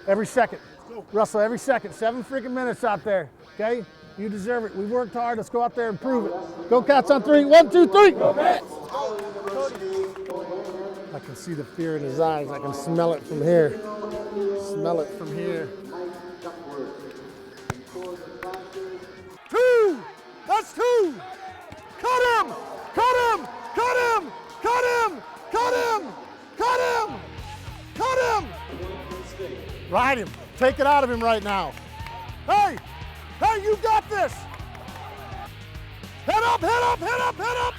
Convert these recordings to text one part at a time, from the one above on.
Every second. Russell, every second. 7 freaking minutes out there, okay? You deserve it. We worked hard. Let's go out there and prove it. Go Cats on 3. 1, 2, 3. Go Cats! I can see the fear in his eyes. I can smell it from here. Smell it from here. 2! That's 2! Cut him! Cut him! Cut him! Cut him! Cut him! Cut him! Cut him! Ride him. Take it out of him right now. Hey! Hey, you got this! Head up, head up, head up, head up!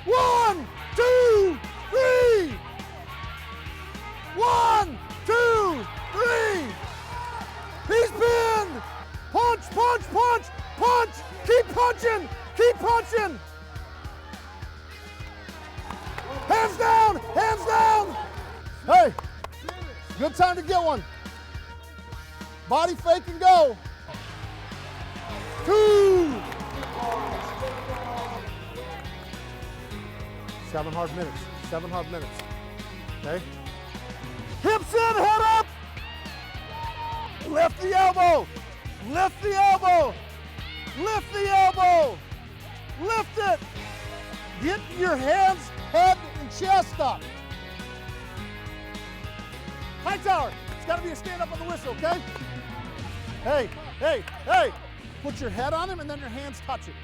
1, 2, 3! 1, 2, 3! He's pinned! Punch, punch, punch, punch! Keep punching! Keep punching! Hands down! Hands down! Hey! Good time to get one. Body fake and go. 2! 7 hard minutes. 7 hard minutes. Okay? Hips in, head up! Lift the elbow! Lift the elbow! Lift the elbow! Lift it! Get your hands, head, and chest up. High tower. It's got to be a stand up on the whistle, okay? Hey, hey, hey. Put your head on him and then your hands touch it.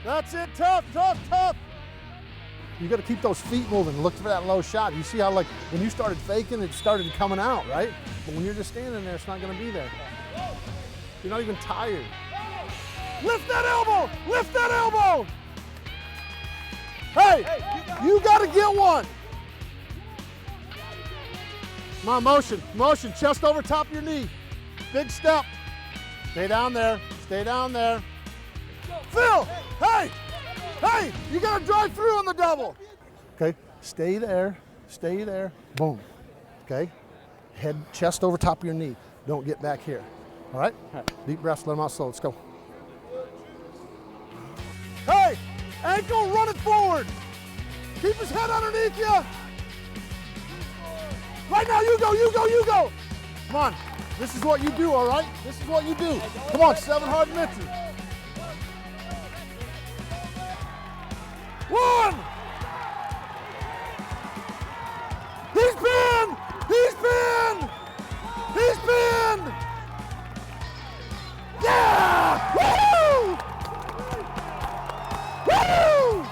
That's it. Tough, tough, tough. You got to keep those feet moving. Look for that low shot. You see how, like, when you started faking, it started coming out, right? But when you're just standing there, it's not going to be there. You're not even tired. Lift that elbow! Lift that elbow! Hey, you got to get one. Come on, motion, motion, chest over top of your knee. Big step. Stay down there, stay down there. Phil, hey, hey, you gotta drive through on the double. Okay, stay there, boom. Okay, head, chest over top of your knee. Don't get back here, all right? Deep breaths, let them out slow, let's go. Hey, ankle running forward. Keep his head underneath you. Right now, you go, you go, you go. Come on, this is what you do, all right? This is what you do. Come on, 7 hard minutes. 1. He's pinned, he's pinned, he's pinned. Yeah, woo! Woo!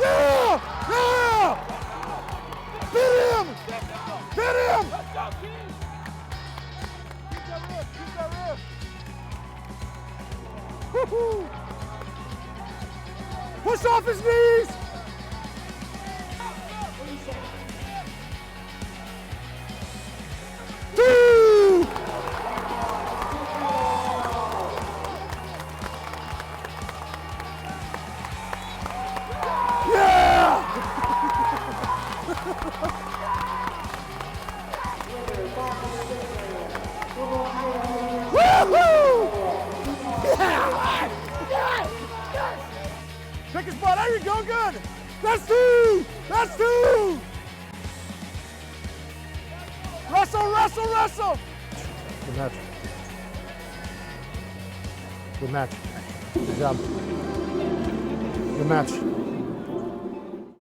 Yeah! Yeah! Beat him! Beat him! Woo-hoo! Push off his knees! Two! Pick his butt. There you go. Good. That's 2. That's 2. Wrestle, wrestle, wrestle. Good match. Good match. Good job. Good match.